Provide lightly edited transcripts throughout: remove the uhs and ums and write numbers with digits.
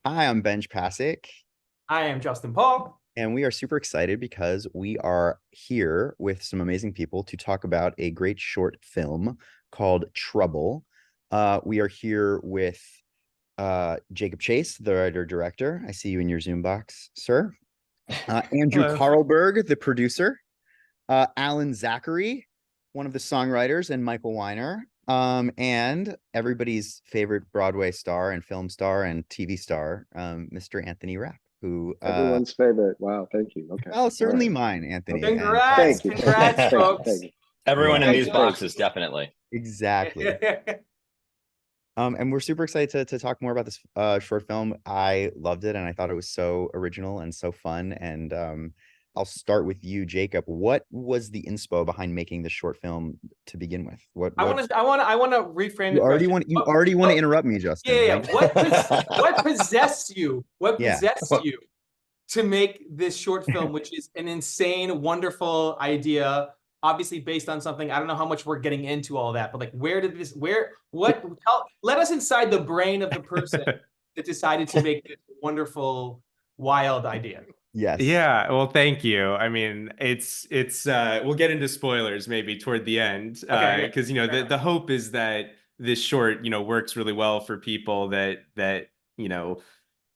Hi, I'm Benj Pasek, I am Justin Paul. and we are super excited because we are here with some amazing people to talk about a great short film called Trouble. We are here with Jacob Chase, the writer director. I see you in your Zoom box, sir. Andrew Hello. Carlberg, the producer. Alan Zachary, one of the songwriters, and Michael Weiner. And everybody's favorite Broadway star and film star and TV star, Mr. Anthony Rapp, who Everyone's favorite. Wow, thank you. Okay. well, All certainly right. mine, Anthony. Okay. And Congrats, Thank you. Thank you. congrats, Thank you. folks. Thank you. Everyone in yeah, these Thank boxes, you. definitely. exactly. And we're super excited to talk more about this short film. I loved it and I thought it was so original and so fun. And I'll start with you, Jacob. What was the inspo behind making this short film to begin with? I What want to, I want to, I want to reframe the question. you already want to What, interrupt me, yeah, yeah, Justin. yeah. Like, What possessed you? What yeah. possessed you to make this short film, which is an insane, wonderful idea, obviously based on something. I don't know how much we're getting into all that, but like, let us inside the brain of the person that decided to make this wonderful, wild idea. Yes. Yeah, well, thank you. I mean, it's we'll get into spoilers maybe toward the end, Okay, because the hope is that this short, works really well for people that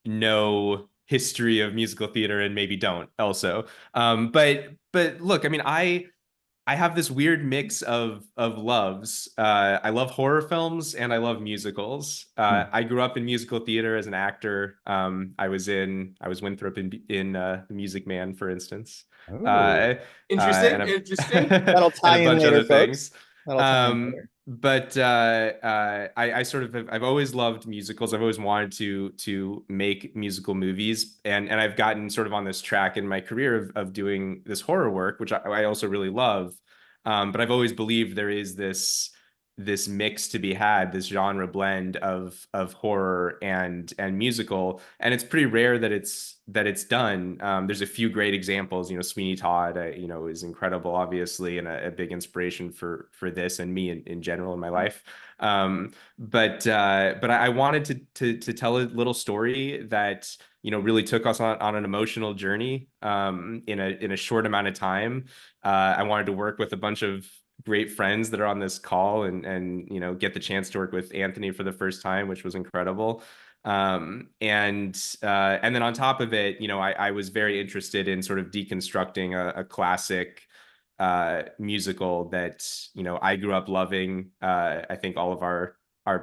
know history of musical theater and maybe don't also. But look, I mean, I have this weird mix of loves. I love horror films and I love musicals. Hmm. I grew up in musical theater as an actor. I was Winthrop in The Music Man, for instance, Oh, uh, interesting, and interesting. that'll and tie a in bunch of later, other folks. things. That'll tie in Um, later. but I sort of I've always loved musicals. I've always wanted to make musical movies, and I've gotten sort of on this track in my career of doing this horror work, which I also really love. But I've always believed there is this mix to be had, this genre blend of horror and musical, and it's pretty rare that it's done. There's a few great examples. Sweeney Todd, is incredible, obviously, and a big inspiration for this and me in general in my life. But I wanted to tell a little story that really took us on an emotional journey in a short amount of time. I wanted to work with a bunch of great friends that are on this call and get the chance to work with Anthony for the first time, which was incredible. And then on top of it, I was very interested in sort of deconstructing a classic musical that I grew up loving. I think all of our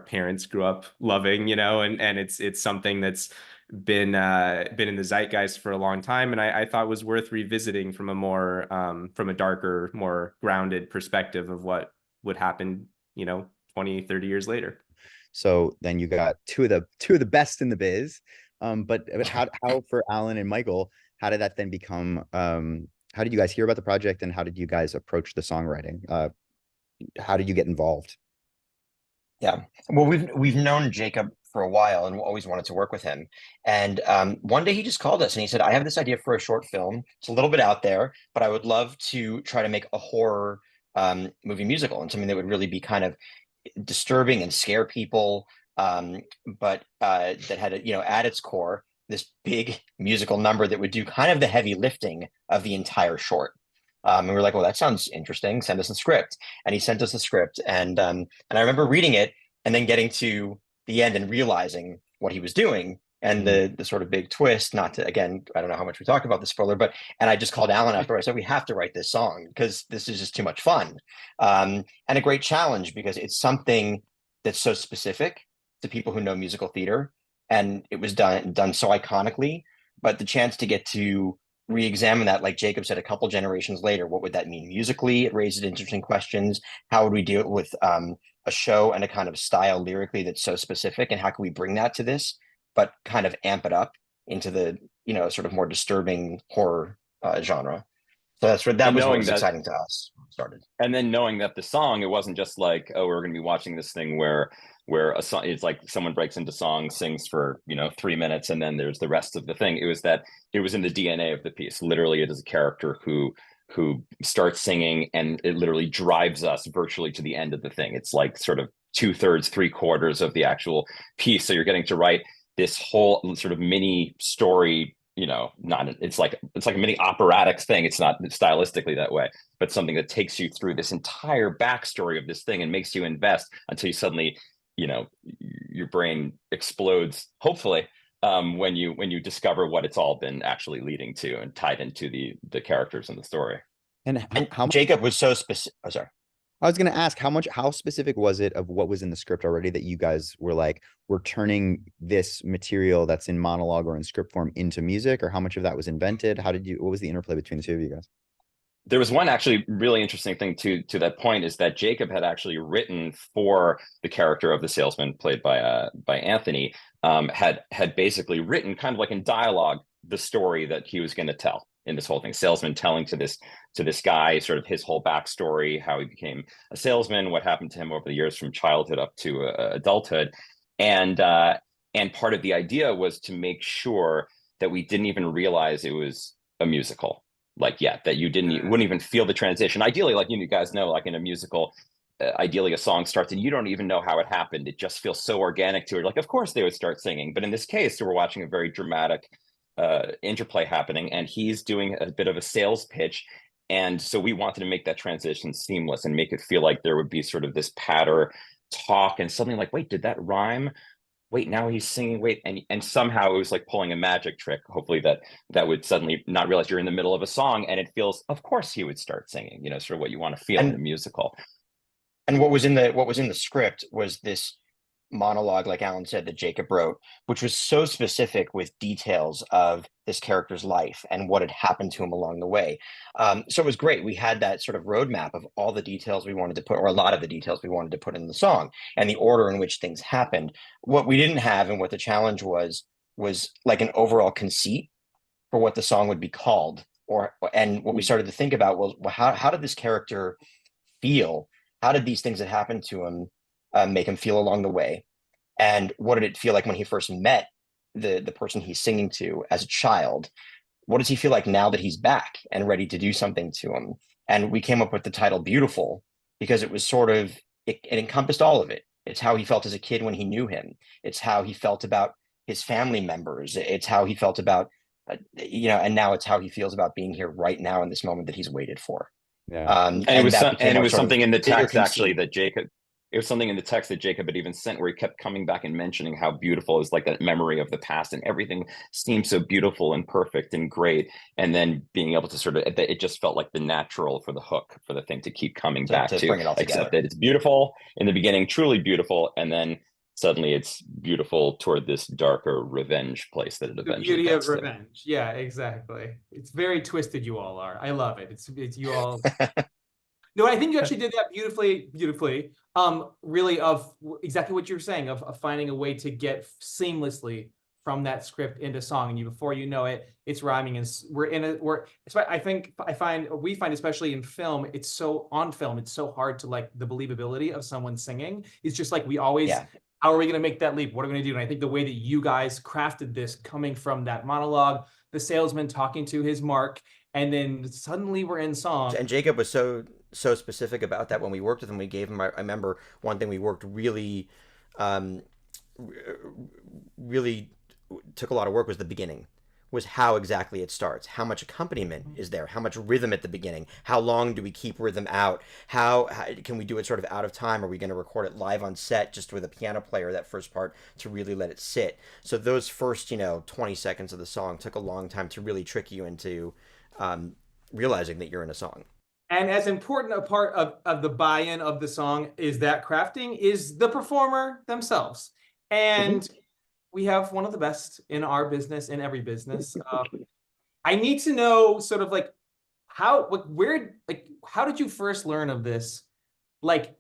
parents grew up loving, and it's something that's been in the zeitgeist for a long time, and I thought was worth revisiting from a darker, more grounded perspective of what would happen, 20, 30 years later. So then you got two of the best in the biz. But how for Alan and Michael, how did that then become how did you guys hear about the project and how did you guys approach the songwriting? How did you get involved? Yeah. Well, we've known Jacob for a while and always wanted to work with him. And one day he just called us and he said, "I have this idea for a short film. It's a little bit out there, but I would love to try to make a horror movie musical and something that would really be kind of disturbing and scare people, but that had at its core this big musical number that would do kind of the heavy lifting of the entire short." And we were like, "Well, that sounds interesting. Send us a script." And he sent us the script, and I remember reading it and then getting to the end and realizing what he was doing and Mm. the sort of big twist. Not to, again, I don't know how much we talked about the spoiler, but and I just called Alan after. I said, "We have to write this song because this is just too much fun, and a great challenge because it's something that's so specific to people who know musical theater, and it was done so iconically. But the chance to get to re-examine that, like Jacob said, a couple generations later, what would that mean musically? It raises interesting questions. How would we deal with a show and a kind of style lyrically that's so specific, and how can we bring that to this, but kind of amp it up into the sort of more disturbing horror genre? So that And was what knowing was that, exciting to us when it started. and then knowing that the song, it wasn't just like, oh, we're going to be watching this thing where a song, it's like someone breaks into song, sings for 3 minutes, and then there's the rest of the thing. It was that it was in the DNA of the piece. Literally, it is a character who starts singing, and it literally drives us virtually to the end of the thing. It's like sort of two-thirds, three-quarters of the actual piece. So you're getting to write this whole sort of mini story, you know, it's like a mini operatic thing. It's not stylistically that way, but something that takes you through this entire backstory of this thing and makes you invest until you suddenly, you know, your brain explodes, hopefully, when you discover what it's all been actually leading to and tied into the characters in the story. And how Jacob was so specific. Oh, sorry. I was going to ask how specific was it of what was in the script already that you guys were like, we're turning this material that's in monologue or in script form into music, or how much of that was invented? What was the interplay between the two of you guys? There was one actually really interesting thing to that point, is that Jacob had actually written for the character of the salesman played by Anthony, had basically written kind of like in dialogue the story that he was going to tell in this whole thing. Salesman telling to this guy sort of his whole backstory, how he became a salesman, what happened to him over the years from childhood up to adulthood, and part of the idea was to make sure that we didn't even realize it was a musical. Like, yeah, that you wouldn't even feel the transition. Ideally, like you guys know, like in a musical, ideally a song starts and you don't even know how it happened. It just feels so organic to it. Like, of course they would start singing. But in this case, we're watching a very dramatic interplay happening, and he's doing a bit of a sales pitch. And so we wanted to make that transition seamless and make it feel like there would be sort of this patter talk and something like, wait, did that rhyme? Wait, now he's singing, wait, and somehow it was like pulling a magic trick, hopefully that would suddenly not realize you're in the middle of a song, and it feels, of course he would start singing, you know, sort of what you want to feel in a musical. And what was in the script was this monologue, like Alan said, that Jacob wrote, which was so specific with details of this character's life and what had happened to him along the way. So it was great. We had that sort of roadmap of all the details we wanted to put, or a lot of the details we wanted to put in the song, and the order in which things happened. What we didn't have, and what the challenge was like an overall conceit for what the song would be called. And what we started to think about was, well, how did this character feel? How did these things that happened to him make him feel along the way? And what did it feel like when he first met the person he's singing to as a child? What does he feel like now that he's back and ready to do something to him? And we came up with the title Beautiful because it was sort of, it encompassed all of it. It's how he felt as a kid when he knew him. It's how he felt about his family members. It's how he felt about, and now it's how he feels about being here right now in this moment that he's waited for. Yeah. And it was something in the text actually that Jacob. It was something in the text that Jacob had even sent, where he kept coming back and mentioning how beautiful is like that memory of the past, and everything seemed so beautiful and perfect and great. And then being able to sort of, it just felt like the natural for the hook for the thing to keep coming back to bring it all together. Except that it's beautiful in the beginning, truly beautiful, and then suddenly it's beautiful toward this darker revenge place that it eventually beauty gets of to. revenge. Yeah, exactly. It's very twisted. You all are. I love it. It's you all. No, I think you actually did that beautifully. Really, of exactly what you were saying, of finding a way to get seamlessly from that script into song, and before you know it, it's rhyming, and we find especially in film, it's so hard to, like, the believability of someone singing. It's just like we always. Yeah. How are we going to make that leap? What are we going to do? And I think the way that you guys crafted this, coming from that monologue, the salesman talking to his mark, and then suddenly we're in song. And Jacob was so specific about that when we worked with him. We gave him, I remember one thing we worked really took a lot of work was the beginning, was how exactly it starts, how much accompaniment is there, how much rhythm at the beginning, how long do we keep rhythm out, how can we do it sort of out of time? Are we going to record it live on set just with a piano player, that first part, to really let it sit? So those first 20 seconds of the song took a long time to really trick you into realizing that you're in a song. And as important a part of the buy-in of the song is that crafting is the performer themselves. And we have one of the best in our business, in every business. I need to know sort of like how did you first learn of this? Like,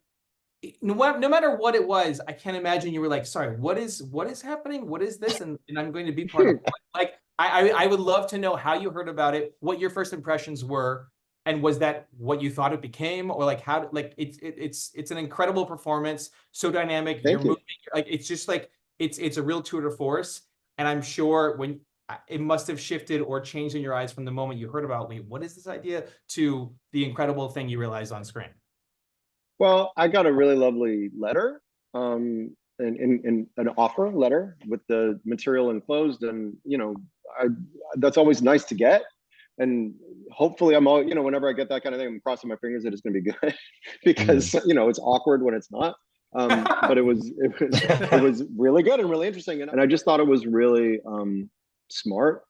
no matter what it was, I can't imagine you were like, sorry, what is happening? What is this? And I'm going to be part of it. Like, I would love to know how you heard about it, what your first impressions were, and was that what you thought it became, or like how, like it's an incredible performance, so dynamic. You're moving, like it's just like it's a real tour de force. And I'm sure when it must have shifted or changed in your eyes from the moment you heard about, wait, what is this idea, to the incredible thing you realized on screen. Well, I got a really lovely letter that in an offer letter with the material enclosed, and that's always nice to get. And hopefully I'm all, whenever I get that kind of thing, I'm crossing my fingers that it's going to be good because it's awkward when it's not. But it was really good and really interesting, and I just thought it was really smart,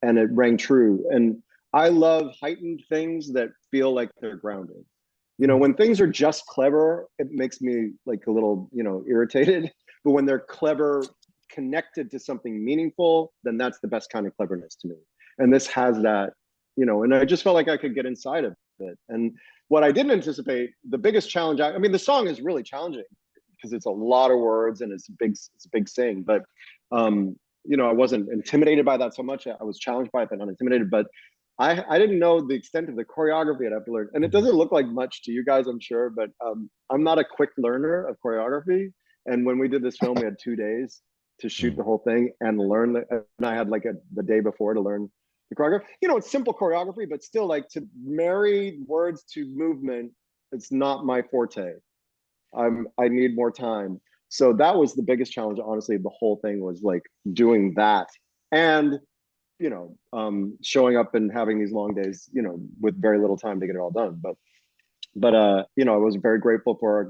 and it rang true. And I love heightened things that feel like they're grounded. When things are just clever, it makes me like a little irritated. But when they're clever connected to something meaningful, then that's the best kind of cleverness to me. And this has that, and I just felt like I could get inside of it. And what I didn't anticipate, the biggest challenge, I mean, the song is really challenging because it's a lot of words and it's a big sing. But I wasn't intimidated by that so much. I was challenged by it, but not intimidated. But I didn't know the extent of the choreography I'd have to learn. And it doesn't look like much to you guys, I'm sure, but I'm not a quick learner of choreography. And when we did this film, we had 2 days to shoot the whole thing and learn it. And I had like the day before to learn the choreography. It's simple choreography, but still, like, to marry words to movement, it's not my forte. I need more time. So that was the biggest challenge, honestly. The whole thing was like doing that and showing up and having these long days, with very little time to get it all done. But I was very grateful for a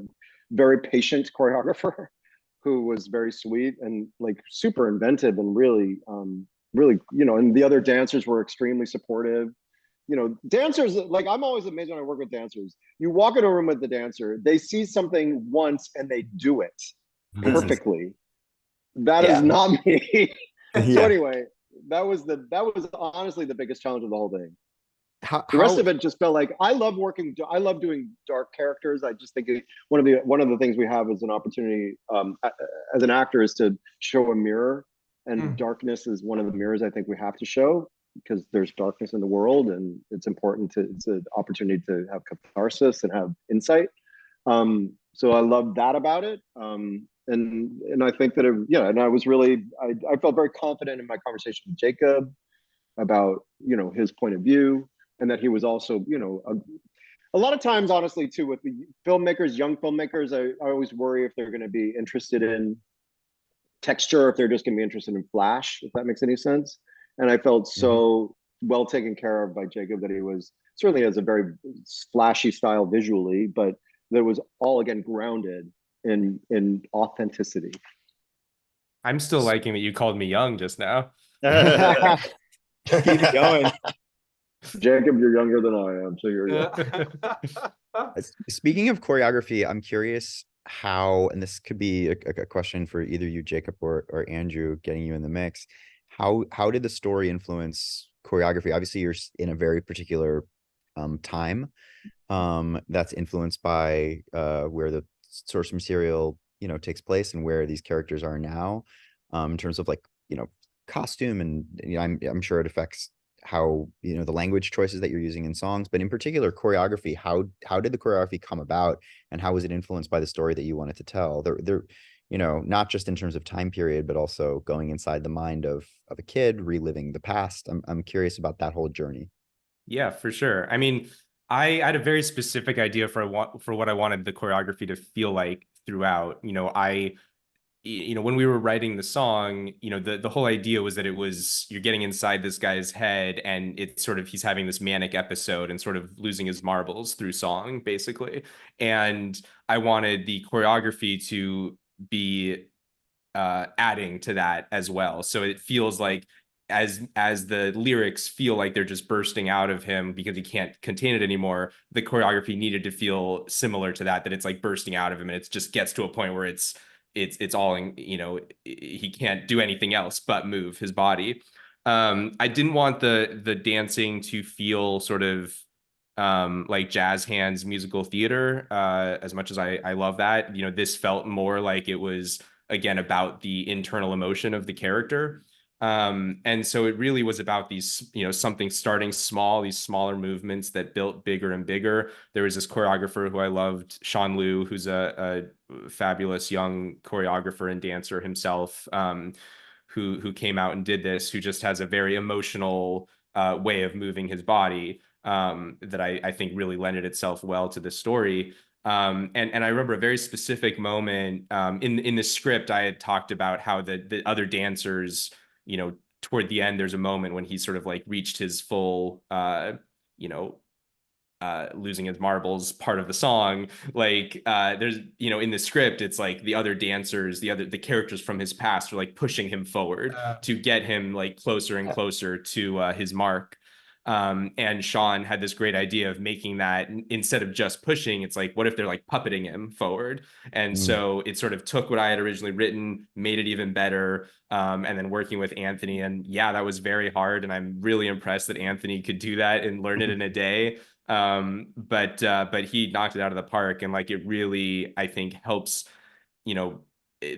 very patient choreographer who was very sweet and like super inventive and really, and the other dancers were extremely supportive. Dancers, like, I'm always amazed when I work with dancers. You walk in a room with the dancer, they see something once and they do it perfectly. That is not me. So anyway, that was honestly the biggest challenge of the whole thing. The rest of it just felt like I love doing dark characters. I just think one of the things we have as an opportunity as an actor is to show a mirror, and darkness is one of the mirrors I think we have to show, because there's darkness in the world, and it's an opportunity to have catharsis and have insight. So I love that about it. And I think that and I was really, I felt very confident in my conversation with Jacob about his point of view, and that he was also a lot of times, honestly, too, with the filmmakers, young filmmakers, I always worry if they're going to be interested in texture, if they're just going to be interested in flash, if that makes any sense. And I felt so well taken care of by Jacob that he was certainly has a very flashy style visually, but that was all again grounded in authenticity. I'm still liking that you called me young just now. Keep it going. Jacob, you're younger than I am, so you're young. Speaking of choreography, I'm curious how, and this could be a question for either you, Jacob, or Andrew, getting you in the mix. How did the story influence choreography? Obviously, you're in a very particular time that's influenced by where the source material takes place and where these characters are now, in terms of like costume, and I'm sure it affects how the language choices that you're using in songs, but in particular choreography. How did the choreography come about, and how was it influenced by the story that you wanted to tell? There not just in terms of time period, but also going inside the mind of a kid, reliving the past. I'm curious about that whole journey. Yeah, for sure. I mean, I had a very specific idea for what I wanted the choreography to feel like throughout. When we were writing the song, the whole idea was that you're getting inside this guy's head, and it's sort of, he's having this manic episode and sort of losing his marbles through song, basically. And I wanted the choreography to be adding to that as well. So it feels like as the lyrics feel like they're just bursting out of him because he can't contain it anymore, the choreography needed to feel similar to that it's like bursting out of him, and it just gets to a point where it's all in, he can't do anything else but move his body. I didn't want the dancing to feel sort of like jazz hands musical theater, as much as I love that. This felt more like it was, again, about the internal emotion of the character. And so it really was about these, something starting small, these smaller movements that built bigger and bigger. There was this choreographer who I loved, Sean Liu, who's a fabulous young choreographer and dancer himself, who came out and did this, who just has a very emotional way of moving his body, that I think really lended itself well to the story. And I remember a very specific moment in the script. I had talked about how the other dancers, you know, toward the end, there's a moment when he sort of like reached his full, you know, losing his marbles part of the song. Like there's, you know, in the script, it's like the other dancers, the characters from his past are like pushing him forward to get him like closer and closer to his mark. And Sean had this great idea of making that instead of just pushing, it's like, what if they're like puppeting him forward? And so it sort of took what I had originally written, made it even better. And then working with Anthony, and yeah, that was very hard. And I'm really impressed that Anthony could do that and learn it in a day. But he knocked it out of the park, and like it really, I think, helps, you know,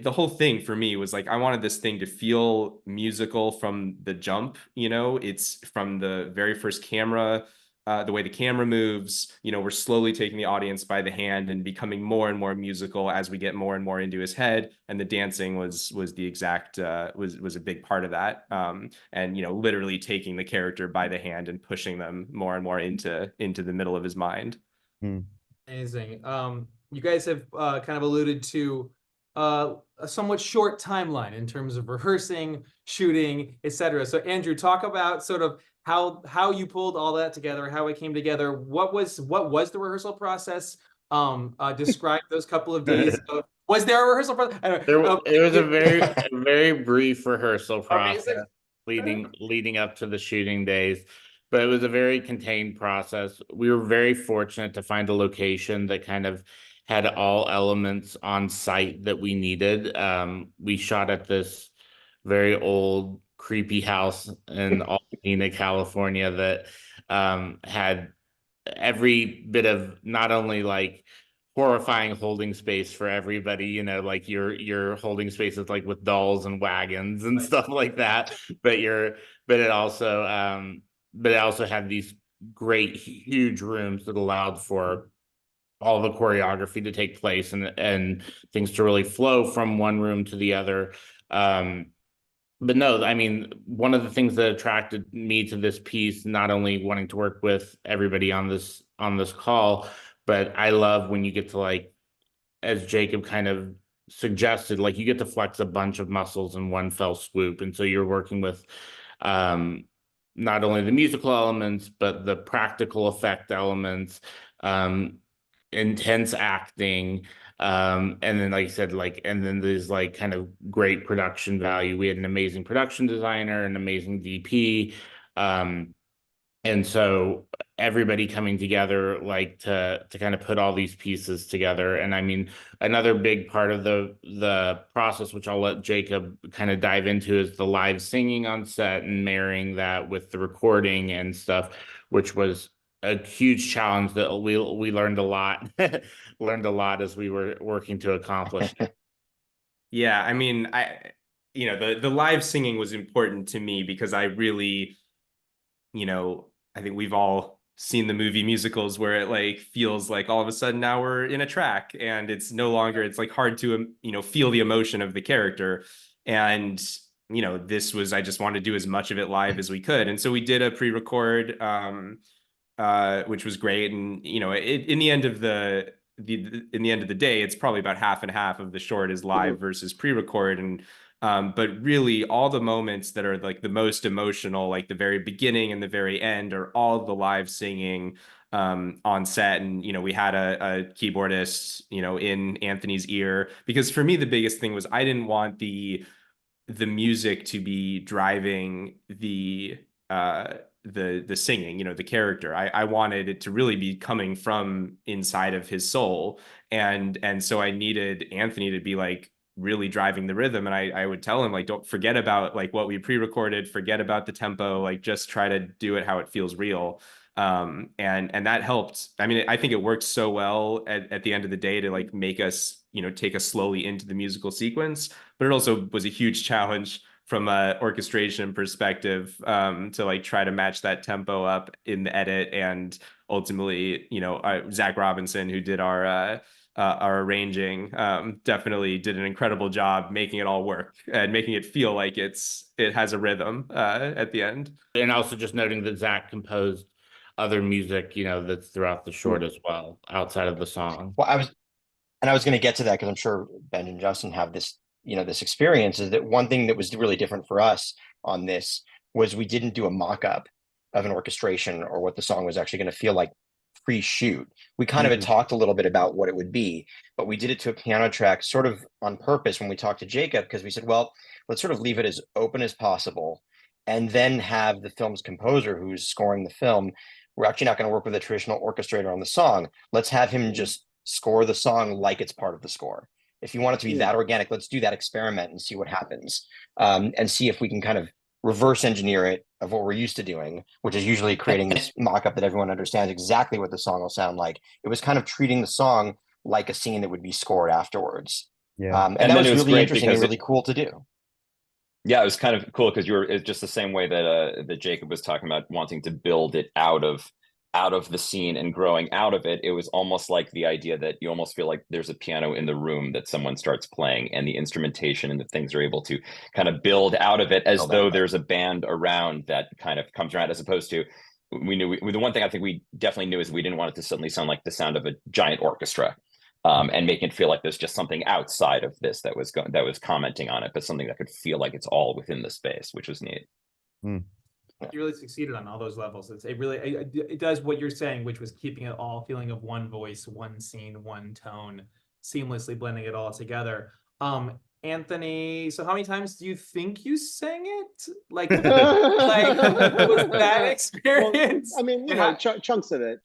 the whole thing for me was like I wanted this thing to feel musical from the jump. You know, it's from the very first camera, the way the camera moves. You know, we're slowly taking the audience by the hand and becoming more and more musical as we get more and more into his head. And the dancing was the exact was a big part of that. And you know, literally taking the character by the hand and pushing them more and more into the middle of his mind. Amazing. You guys have kind of alluded to a somewhat short timeline in terms of rehearsing, shooting, etc. So Andrew, talk about sort of how you pulled all that together, how it came together. What was the rehearsal process? Describe those couple of days. Was there a rehearsal process? It was a very brief rehearsal process Amazing. leading up to the shooting days, but it was a very contained process. We were very fortunate to find a location that kind of had all elements on site that we needed. We shot at this very old, creepy house in Altadena, California that had every bit of not only like horrifying holding space for everybody, you know, like your holding spaces like with dolls and wagons and stuff like that, but it also had these great huge rooms that allowed for all the choreography to take place and things to really flow from one room to the other. But no, I mean, one of the things that attracted me to this piece, not only wanting to work with everybody on this call, but I love when you get to, like, as Jacob kind of suggested, like you get to flex a bunch of muscles in one fell swoop. And so you're working with not only the musical elements, but the practical effect elements, intense acting, and then like I said, like, and then there's like kind of great production value. We had an amazing production designer, an amazing DP, and so everybody coming together like to kind of put all these pieces together. And I mean, another big part of the process, which I'll let Jacob kind of dive into, is the live singing on set and marrying that with the recording and stuff, which was a huge challenge that we learned a lot as we were working to accomplish. Yeah, I mean, you know, the live singing was important to me because I really, you know, I think we've all seen the movie musicals where it like feels like all of a sudden now we're in a track and it's no longer, it's like hard to, you know, feel the emotion of the character. And, you know, this was, I just wanted to do as much of it live as we could. And so we did a pre-record, which was great. And, you know, in the end of in the end of the day, it's probably about half and half of the short is live versus pre-record. And but really all the moments that are like the most emotional, like the very beginning and the very end, are all the live singing on set. And, you know, we had a keyboardist, you know, in Anthony's ear, because for me, the biggest thing was I didn't want the music to be driving the singing, you know, the character. I wanted it to really be coming from inside of his soul. And so I needed Anthony to be like really driving the rhythm. And I would tell him, like, don't forget about like what we pre-recorded, forget about the tempo, like just try to do it how it feels real. And that helped. I mean, I think it worked so well at the end of the day to like make us, you know, take us slowly into the musical sequence. But it also was a huge challenge from a orchestration perspective, to like try to match that tempo up in the edit. And ultimately, you know, Zach Robinson, who did our arranging, definitely did an incredible job making it all work and making it feel like it has a rhythm at the end. And also just noting that Zach composed other music, that's throughout the short as well, outside of the song. Well, I was going to get to that because I'm sure Ben and Justin have this, this experience. Is that one thing that was really different for us on this was we didn't do a mock-up of an orchestration or what the song was actually going to feel like pre-shoot. We kind of had talked a little bit about what it would be, but we did it to a piano track sort of on purpose when we talked to Jacob, because we said, well, let's sort of leave it as open as possible and then have the film's composer who's scoring the film. We're actually not going to work with a traditional orchestrator on the song. Let's have him just score the song like it's part of the score. If you want it to be that organic, let's do that experiment and see what happens, and see if we can kind of reverse engineer it of what we're used to doing, which is usually creating this mock-up that everyone understands exactly what the song will sound like. It was kind of treating the song like a scene that would be scored afterwards. Yeah. And that was really interesting and really cool to do. Yeah, it was kind of cool because it's just the same way that that Jacob was talking about wanting to build it out of the scene and growing out of it. It was almost like the idea that you almost feel like there's a piano in the room that someone starts playing, and the instrumentation and the things are able to kind of build out of it as though there's a band around that kind of comes around, as opposed to the one thing I think we definitely knew is we didn't want it to suddenly sound like the sound of a giant orchestra. And make it feel like there's just something outside of this that was commenting on it, but something that could feel like it's all within the space, which was neat. Mm. You really succeeded on all those levels. It does what you're saying, which was keeping it all feeling of one voice, one scene, one tone, seamlessly blending it all together. Anthony, so how many times do you think you sang it? Like was that experience? Well, I mean, chunks of it.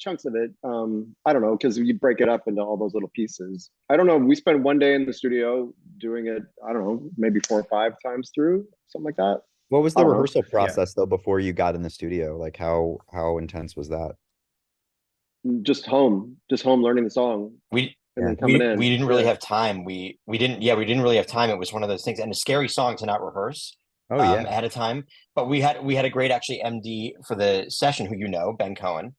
I don't know, because you break it up into all those little pieces. I don't know. We spent one day in the studio doing it. I don't know, maybe 4 or 5 times through, something like that. What was the rehearsal process though before you got in the studio? Like how intense was that? Just home learning the song. We didn't really have time. We didn't really have time. It was one of those things, and a scary song to not rehearse ahead of time. But we had a great actually MD for the session who Ben Cohen,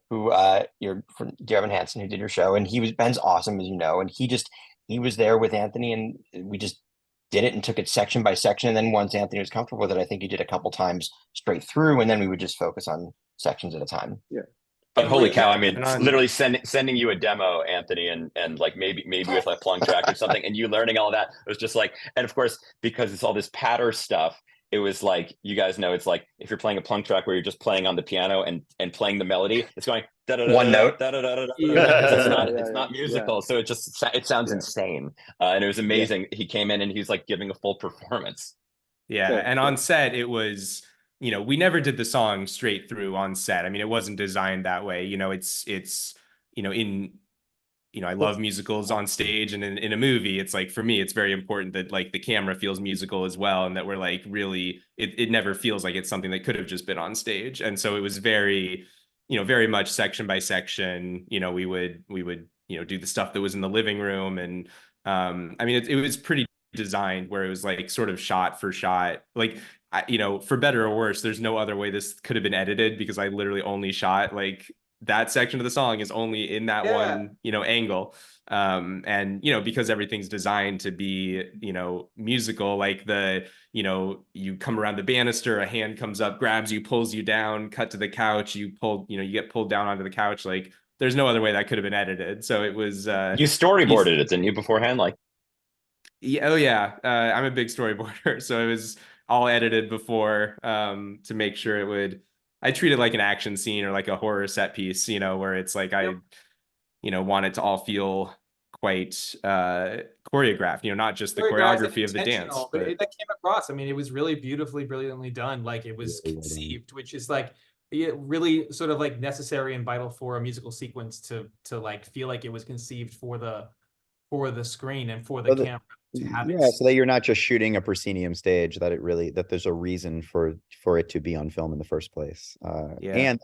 who you're from Dear Evan Hansen, who did your show, and Ben's awesome, as you know, and he was there with Anthony, and we just did it and took it section by section. And then once Anthony was comfortable with it, I think he did a couple times straight through, and then we would just focus on sections at a time. Yeah. But holy cow, I mean, literally sending you a demo, Anthony, and like maybe with a plung track or something, and you learning all that, it was just like, and of course, because it's all this patter stuff, it was like, you guys know, it's like if you're playing a plung track where you're just playing on the piano and playing the melody, it's going one note. It's not musical, so it sounds insane, and it was amazing. He came in and he was like giving a full performance. And on set it was, we never did the song straight through on set. I mean, it wasn't designed that way. I love musicals on stage, and in a movie, it's like, for me, it's very important that like the camera feels musical as well, and that we're like really, it never feels like it's something that could have just been on stage. And so it was very, very much section by section. We would do the stuff that was in the living room, and I mean, it was pretty designed where it was like sort of shot for shot, like, for better or worse, there's no other way this could have been edited, because I literally only shot like that section of the song is only in that one, angle. And, because everything's designed to be, musical, like you come around the banister, a hand comes up, grabs you, pulls you down, cut to the couch, you get pulled down onto the couch. Like there's no other way that could have been edited. So it was, you storyboarded it, didn't you, beforehand? Like, I'm a big storyboarder. So it was all edited before, to make sure I treat it like an action scene or like a horror set piece, where it's like, I want it to all feel quite choreographed, not just the choreography of the dance. But that came across. I mean, it was really beautifully, brilliantly done. Like it was conceived, which is like really sort of like necessary and vital for a musical sequence to like feel like it was conceived for the screen and for the camera. So that you're not just shooting a proscenium stage, that there's a reason for it to be on film in the first place. And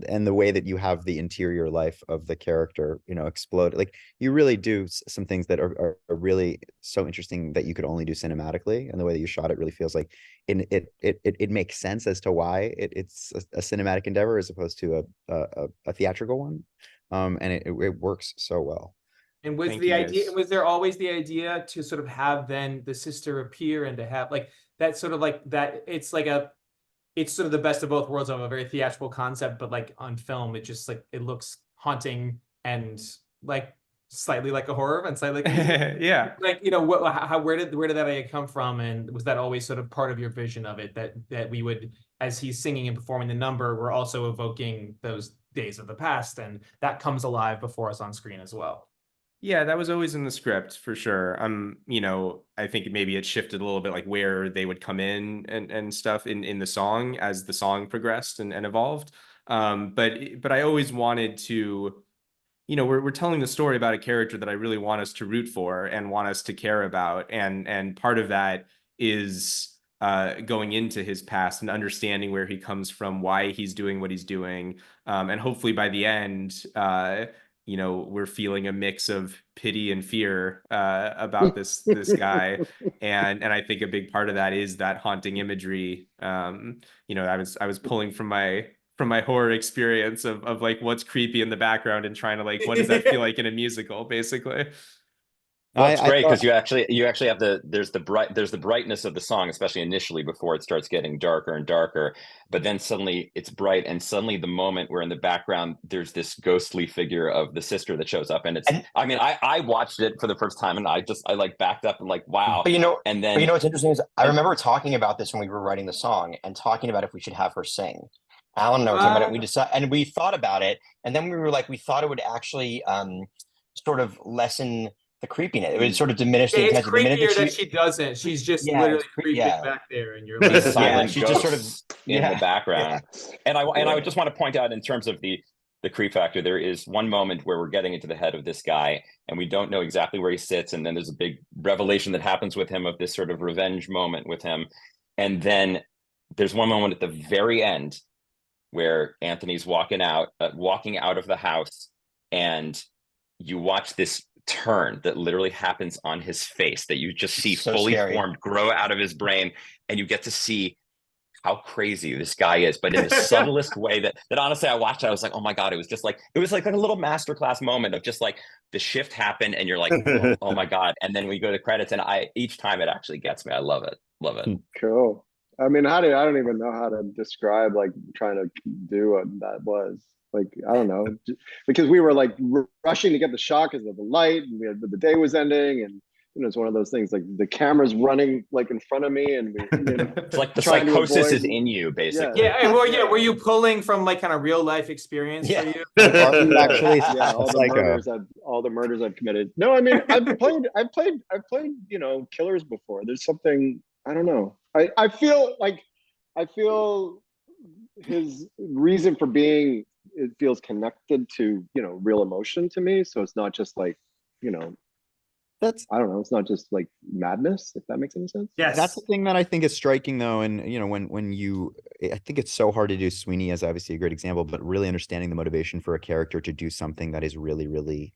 and the way that you have the interior life of the character explode, like you really do some things that are really so interesting that you could only do cinematically, and the way that you shot it really feels like it makes sense as to why it's a cinematic endeavor as opposed to a theatrical one, and it works so well. And was there always the idea to sort of have then the sister appear and to have like that sort of like that, it's like it's sort of the best of both worlds of a very theatrical concept, but like on film, it just like, it looks haunting and like slightly like a horror and slightly like, Yeah. like, you know, what, how, where did that idea come from? And was that always sort of part of your vision of it, that we would, as he's singing and performing the number, we're also evoking those days of the past, and that comes alive before us on screen as well? Yeah, that was always in the script for sure. You know, I think maybe it shifted a little bit, like where they would come in and stuff in the song as the song progressed and evolved. But I always wanted to, you know, we're telling the story about a character that I really want us to root for and want us to care about, and part of that is going into his past and understanding where he comes from, why he's doing what he's doing, and hopefully by the end, you know, we're feeling a mix of pity and fear about this guy, and I think a big part of that is that haunting imagery. You know, I was pulling from my horror experience of like what's creepy in the background and trying to like, what does that feel like in a musical, basically. Well, it's great because you actually have there's the brightness of the song, especially initially before it starts getting darker and darker, but then suddenly it's bright, and suddenly the moment where in the background there's this ghostly figure of the sister that shows up, and it's, I mean, I watched it for the first time and I like backed up and like, wow. But you know, and then what's interesting is I remember talking about this when we were writing the song and talking about if we should have her sing. Alan and I were talking about it, and we decided, and we thought about it, and then we were like, we thought it would actually sort of lessen the creepiness. It would sort of diminish the It's intensity. creepier that she doesn't. She's just literally creeping back there, and you're like, silent she's just sort of in the background. And I would just want to point out, in terms of the creep factor, there is one moment where we're getting into the head of this guy and we don't know exactly where he sits, and then there's a big revelation that happens with him, of this sort of revenge moment with him, and then there's one moment at the very end where Anthony's walking out of the house, and you watch this turn that literally happens on his face, that you just see so fully scary. formed grow out of his brain, and you get to see how crazy this guy is, but in the subtlest way that honestly, I watched it, I was like, oh my God, it was like a little masterclass moment of just like the shift happened and you're like, oh my God. And then we go to credits, and each time it actually gets me. I love it. Cool. I mean, I don't even know how to describe like trying to do what that was. Like, I don't know, because we were like rushing to get the shot because of the light, and the day was ending, and you know, it's one of those things, like the camera's running like in front of me, and it's like the psychosis is in you, basically. Were you pulling from like kind of real life experience for you? Actually, all the murders I've committed. No, I mean, I've played, you know, killers before. There's something, I don't know. I feel his reason for being, it feels connected to, you know, real emotion to me. So it's not just like, you know, I don't know, it's not just like madness, if that makes any sense. Yes. That's the thing that I think is striking though. And you know, when you, I think it's so hard to do. Sweeney is obviously a great example, but really understanding the motivation for a character to do something that is really, really,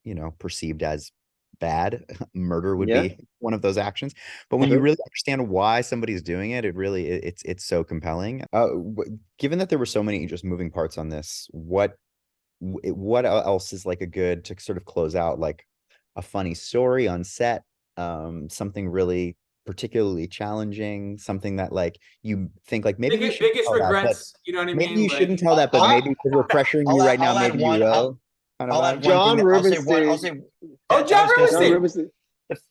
you know, perceived as bad. Murder would be one of those actions, but when you really understand why somebody's doing it, it really, it's so compelling. Given that there were so many just moving parts on this, what else is like a good to sort of close out, like a funny story on set, something really particularly challenging, something that like you think like maybe biggest regrets, that, you know what I mean? Maybe you shouldn't tell that, but maybe because we're pressuring you right now, maybe you will. John Rubenstein. John Rubenstein.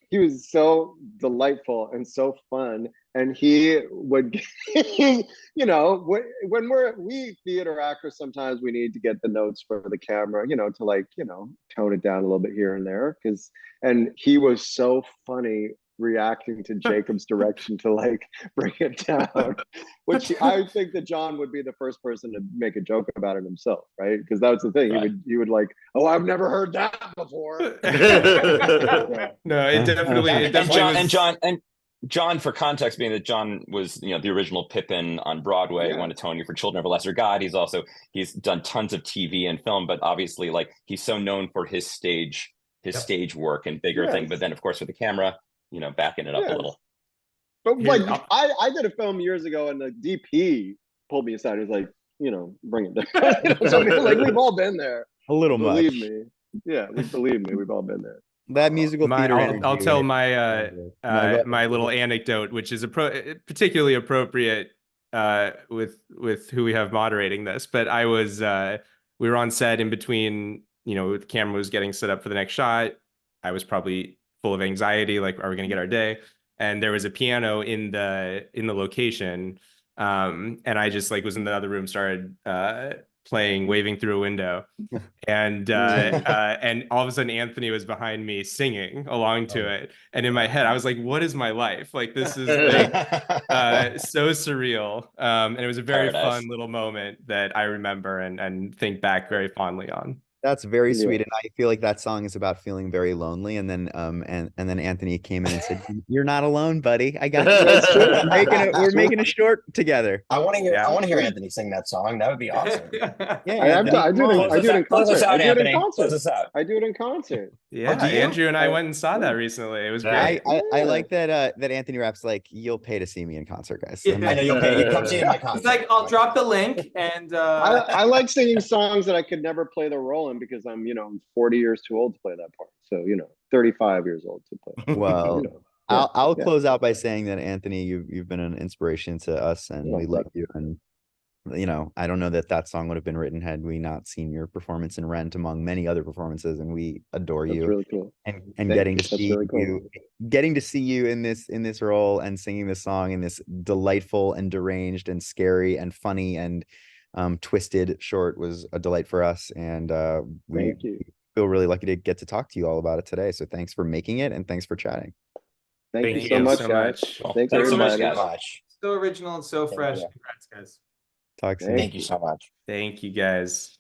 He was so delightful and so fun, and he would, you know, when we theater actors, sometimes we need to get the notes for the camera, you know, to like, you know, tone it down a little bit here and there, and he was so funny reacting to Jacob's direction to like bring it down, which I think that John would be the first person to make a joke about it himself, right? Because that was the thing. Right. He would like, oh, I've never heard that before. No, it definitely John, for context, being that John was, you know, the original Pippin on Broadway, won a Tony for Children of a Lesser God. He's done tons of TV and film, but obviously like he's so known for his stage work and bigger thing. But then of course with the camera, you know, backing it up a little. But like I did a film years ago, and the DP pulled me aside. He was like, you know, bring it down. You know, so like we've all been there. A little much. Believe me. Yeah, believe me, we've all been there. That musical theater. I'll tell my my little anecdote, which is particularly appropriate with who we have moderating this, but I was we were on set in between, you know, the camera was getting set up for the next shot. I was probably full of anxiety, like, are we gonna get our day? And there was a piano in the location. And I just like was in the other room, started playing Waving Through a Window. And all of a sudden Anthony was behind me singing along to it. And in my head, I was like, what is my life? Like, this is like so surreal. And it was a very Paradise. fun little moment that I remember and think back very fondly on. That's very Yeah. sweet, and I feel like that song is about feeling very lonely. And then and then Anthony came in and said, "You're not alone, buddy. I got you. That's true. We're making a short together." I want to hear. Yeah. I want to hear Anthony sing that song. That would be awesome. Yeah, I do it in Close us concert. out, I do it in Anthony. Close concert. us out. I do it in concert. Yeah, do you? Andrew and I went and saw that recently. It was great. I like that that Anthony Rapp's like, "You'll pay to see me in concert, guys." Yeah. I know you'll pay. You come see in my concert. It's like, I'll drop the link and I like singing songs that I could never play the role in because I'm, 40 years too old to play that part. So, 35 years old to play. Well, Yeah, I'll yeah. close out by saying that, Anthony, you've been an inspiration to us, and Oh, we love you. And I don't know that song would have been written had we not seen your performance in Rent, among many other performances, and we adore That's you. really cool. And Thank getting you. to That's see really cool. you, getting to see you in this role and singing this song in this delightful and deranged and scary and funny and twisted short was a delight for us. And we Thank you. feel really lucky to get to talk to you all about it today. So thanks for making it, and thanks for chatting. Thank you Thank so you much, so guys. much. Well, Thanks, thanks so much, everybody. guys. Much. so original and so Thank fresh. you. Congrats, guys. Talk soon. Thank you so much. Thank you, guys.